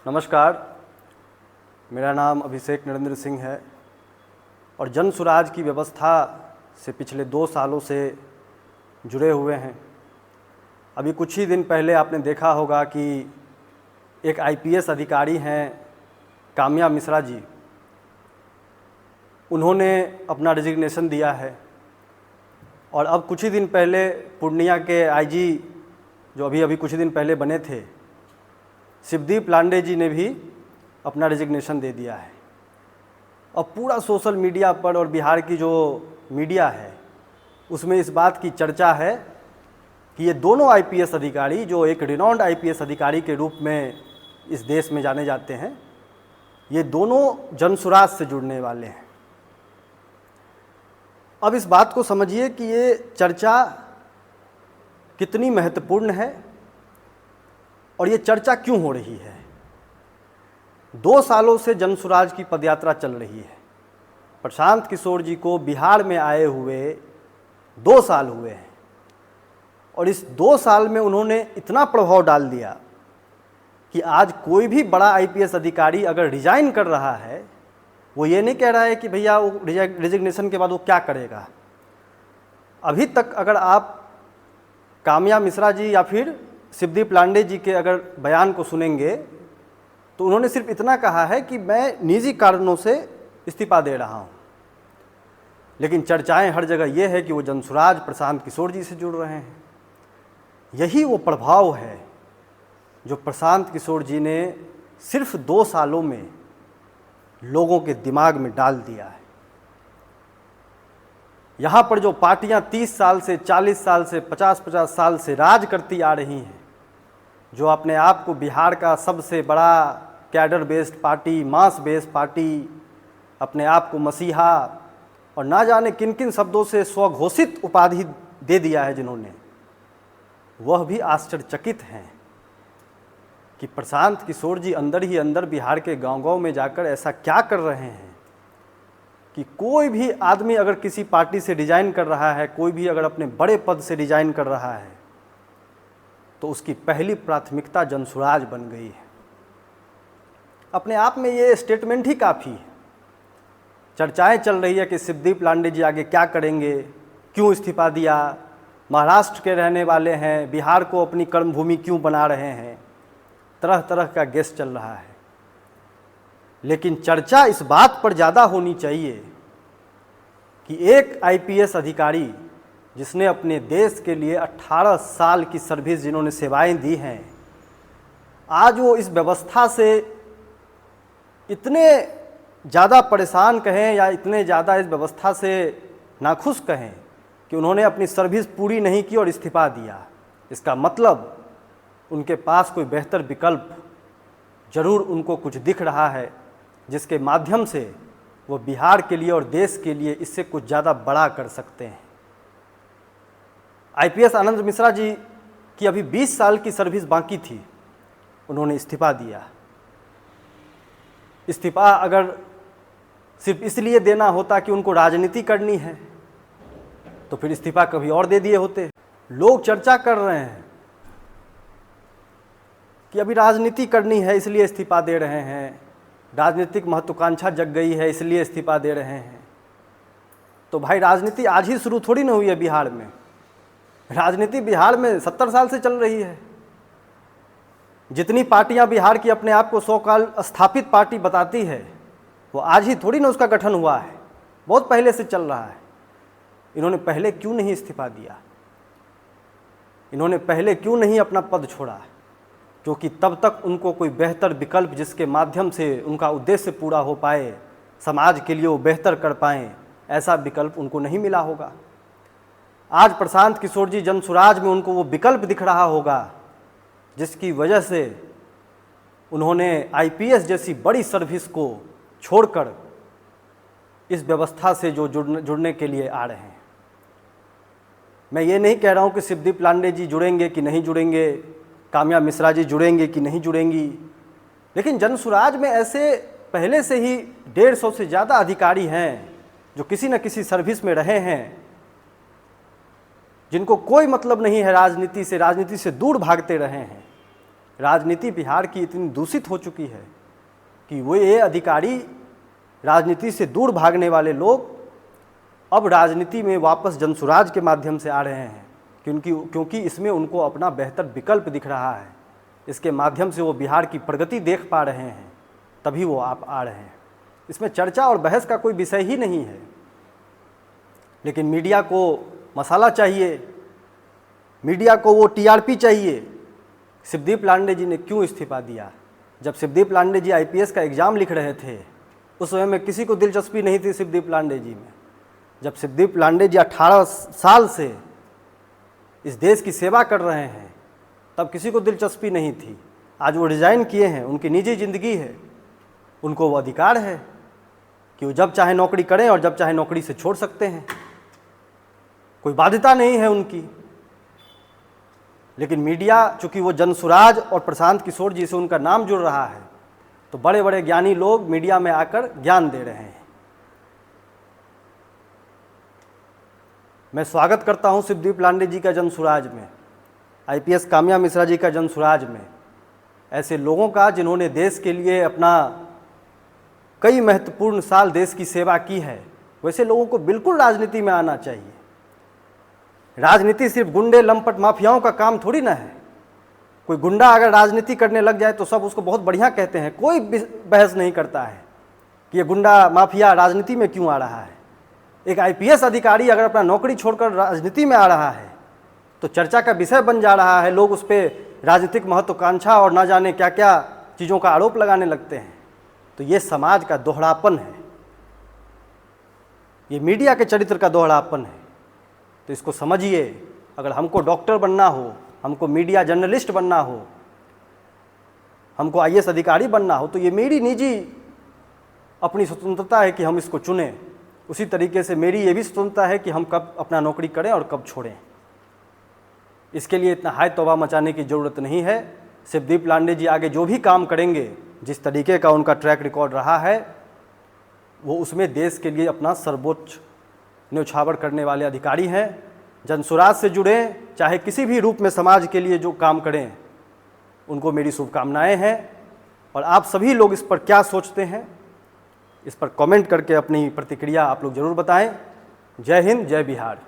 नमस्कार, मेरा नाम अभिषेक नरेंद्र सिंह है और जन सुराज की व्यवस्था से पिछले 2 सालों से जुड़े हुए हैं। अभी कुछ ही दिन पहले आपने देखा होगा कि एक आईपीएस अधिकारी हैं काम्या मिश्रा जी, उन्होंने अपना रिजिग्नेशन दिया है। और अब कुछ ही दिन पहले पूर्णिया के आईजी जो अभी कुछ ही दिन पहले बने थे, शिवदीप लांडे जी ने भी अपना रिजिग्नेशन दे दिया है। अब पूरा सोशल मीडिया पर और बिहार की जो मीडिया है उसमें इस बात की चर्चा है कि ये दोनों आईपीएस अधिकारी, जो एक रिनाउंड आईपीएस अधिकारी के रूप में इस देश में जाने जाते हैं, ये दोनों जनसुराज से जुड़ने वाले हैं। अब इस बात को समझिए कि ये चर्चा कितनी महत्वपूर्ण है और ये चर्चा क्यों हो रही है। 2 सालों से जनसुराज की पदयात्रा चल रही है। प्रशांत किशोर जी को बिहार में आए हुए 2 साल हुए हैं और इस 2 साल में उन्होंने इतना प्रभाव डाल दिया कि आज कोई भी बड़ा आईपीएस अधिकारी अगर रिजाइन कर रहा है, वो ये नहीं कह रहा है कि भैया वो रिजिग्नेशन के बाद वो क्या करेगा। अभी तक अगर आप काम्या मिश्रा जी या फिर शिवदीप लांडे जी के अगर बयान को सुनेंगे तो उन्होंने सिर्फ इतना कहा है कि मैं निजी कारणों से इस्तीफा दे रहा हूं। लेकिन चर्चाएं हर जगह ये है कि वो जनसुराज प्रशांत किशोर जी से जुड़ रहे हैं। यही वो प्रभाव है जो प्रशांत किशोर जी ने सिर्फ 2 सालों में लोगों के दिमाग में डाल दिया है। यहाँ पर जो पार्टियां 30 साल से, 40 साल से, 50-50 साल से राज करती आ रही हैं, जो अपने आप को बिहार का सबसे बड़ा कैडर बेस्ड पार्टी, मास बेस्ड पार्टी, अपने आप को मसीहा और ना जाने किन किन शब्दों से स्वघोषित उपाधि दे दिया है जिन्होंने, वह भी आश्चर्यचकित हैं कि प्रशांत किशोर जी अंदर ही अंदर बिहार के गांव-गांव में जाकर ऐसा क्या कर रहे हैं कि कोई भी आदमी अगर किसी पार्टी से रिजाइन कर रहा है, कोई भी अगर अपने बड़े पद से रिजाइन कर रहा है, तो उसकी पहली प्राथमिकता जनसुराज बन गई है। अपने आप में ये स्टेटमेंट ही काफ़ी है। चर्चाएं चल रही है कि शिवदीप लांडे जी आगे क्या करेंगे, क्यों इस्तीफा दिया, महाराष्ट्र के रहने वाले हैं, बिहार को अपनी कर्मभूमि क्यों बना रहे हैं, तरह तरह का गेस चल रहा है। लेकिन चर्चा इस बात पर ज़्यादा होनी चाहिए कि एक आईपीएस अधिकारी जिसने अपने देश के लिए 18 साल की सर्विस, जिन्होंने सेवाएं दी हैं, आज वो इस व्यवस्था से इतने ज़्यादा परेशान कहें या इतने ज़्यादा इस व्यवस्था से नाखुश कहें कि उन्होंने अपनी सर्विस पूरी नहीं की और इस्तीफा दिया। इसका मतलब उनके पास कोई बेहतर विकल्प ज़रूर उनको कुछ दिख रहा है, जिसके माध्यम से वो बिहार के लिए और देश के लिए इससे कुछ ज़्यादा बड़ा कर सकते हैं। आईपीएस आनंद मिश्रा जी की अभी 20 साल की सर्विस बाकी थी, उन्होंने इस्तीफा दिया। इस्तीफा अगर सिर्फ इसलिए देना होता कि उनको राजनीति करनी है तो फिर इस्तीफा कभी और दे दिए होते। लोग चर्चा कर रहे हैं कि अभी राजनीति करनी है इसलिए इस्तीफा दे रहे हैं, राजनीतिक महत्वाकांक्षा जग गई है इसलिए इस्तीफा दे रहे हैं। तो भाई, राजनीति आज ही शुरू थोड़ी ना हुई है बिहार में। राजनीति बिहार में 70 साल से चल रही है। जितनी पार्टियां बिहार की अपने आप को सौ-काल स्थापित पार्टी बताती है, वो आज ही थोड़ी ना उसका गठन हुआ है, बहुत पहले से चल रहा है। इन्होंने पहले क्यों नहीं इस्तीफा दिया? इन्होंने पहले क्यों नहीं अपना पद छोड़ा? क्योंकि तब तक उनको कोई बेहतर विकल्प जिसके माध्यम से उनका उद्देश्य पूरा हो पाए, समाज के लिए वो बेहतर कर पाएँ, ऐसा विकल्प उनको नहीं मिला होगा। आज प्रशांत किशोर जी जनसुराज में उनको वो विकल्प दिख रहा होगा जिसकी वजह से उन्होंने आईपीएस जैसी बड़ी सर्विस को छोड़कर इस व्यवस्था से जो जुड़ने के लिए आ रहे हैं। मैं ये नहीं कह रहा हूँ कि शिवदीप लांडे जी जुड़ेंगे कि नहीं जुड़ेंगे, काम्या मिश्रा जी जुड़ेंगे कि नहीं जुड़ेंगी, लेकिन जनसुराज में ऐसे पहले से ही 150 से ज़्यादा अधिकारी हैं जो किसी न किसी सर्विस में रहे हैं, जिनको कोई मतलब नहीं है राजनीति से दूर भागते रहे हैं। राजनीति बिहार की इतनी दूषित हो चुकी है कि वो ये अधिकारी, राजनीति से दूर भागने वाले लोग अब राजनीति में वापस जनसुराज के माध्यम से आ रहे हैं, क्योंकि इसमें उनको अपना बेहतर विकल्प दिख रहा है। इसके माध्यम से वो बिहार की प्रगति देख पा रहे हैं, तभी वो आप आ रहे हैं। इसमें चर्चा और बहस का कोई विषय ही नहीं है। लेकिन मीडिया को मसाला चाहिए, मीडिया को वो टीआरपी चाहिए। शिवदीप लांडे जी ने क्यों इस्तीफा दिया? जब शिवदीप लांडे जी आईपीएस का एग्ज़ाम लिख रहे थे, उस समय में किसी को दिलचस्पी नहीं थी शिवदीप लांडे जी में। जब शिवदीप लांडे जी 18 साल से इस देश की सेवा कर रहे हैं, तब किसी को दिलचस्पी नहीं थी। आज वो रिज़ाइन किए हैं, उनकी निजी ज़िंदगी है, उनको वो अधिकार है कि वो जब चाहे नौकरी करें और जब चाहे नौकरी से छोड़ सकते हैं, कोई बाध्यता नहीं है उनकी। लेकिन मीडिया, चूँकि वो जनसुराज और प्रशांत किशोर जी से उनका नाम जुड़ रहा है, तो बड़े बड़े ज्ञानी लोग मीडिया में आकर ज्ञान दे रहे हैं। मैं स्वागत करता हूं शिवदीप लांडे जी का जनसुराज में, आईपीएस काम्या मिश्रा जी का जनसुराज में, ऐसे लोगों का जिन्होंने देश के लिए अपना कई महत्वपूर्ण साल देश की सेवा की है। वैसे लोगों को बिल्कुल राजनीति में आना चाहिए। राजनीति सिर्फ गुंडे, लंपट, माफियाओं का काम थोड़ी ना है। कोई गुंडा अगर राजनीति करने लग जाए तो सब उसको बहुत बढ़िया कहते हैं, कोई बहस नहीं करता है कि ये गुंडा माफिया राजनीति में क्यों आ रहा है। एक आईपीएस अधिकारी अगर अपना नौकरी छोड़कर राजनीति में आ रहा है तो चर्चा का विषय बन जा रहा है। लोग उस पर राजनीतिक महत्वाकांक्षा और ना जाने क्या क्या चीज़ों का आरोप लगाने लगते हैं। तो ये समाज का दोहरापन है, ये मीडिया के चरित्र का दोहरापन है। तो इसको समझिए। अगर हमको डॉक्टर बनना हो, हमको मीडिया जर्नलिस्ट बनना हो, हमको आईएएस अधिकारी बनना हो, तो ये मेरी निजी अपनी स्वतंत्रता है कि हम इसको चुनें। उसी तरीके से मेरी ये भी स्वतंत्रता है कि हम कब अपना नौकरी करें और कब छोड़ें। इसके लिए इतना हाय तौबा मचाने की ज़रूरत नहीं है। शिवदीप लांडे जी आगे जो भी काम करेंगे, जिस तरीके का उनका ट्रैक रिकॉर्ड रहा है, वो उसमें देश के लिए अपना सर्वोच्च न्यौछावर करने वाले अधिकारी हैं। जनसुराज से जुड़ें, चाहे किसी भी रूप में समाज के लिए जो काम करें, उनको मेरी शुभकामनाएं हैं। और आप सभी लोग इस पर क्या सोचते हैं, इस पर कमेंट करके अपनी प्रतिक्रिया आप लोग ज़रूर बताएं। जय हिंद, जय बिहार।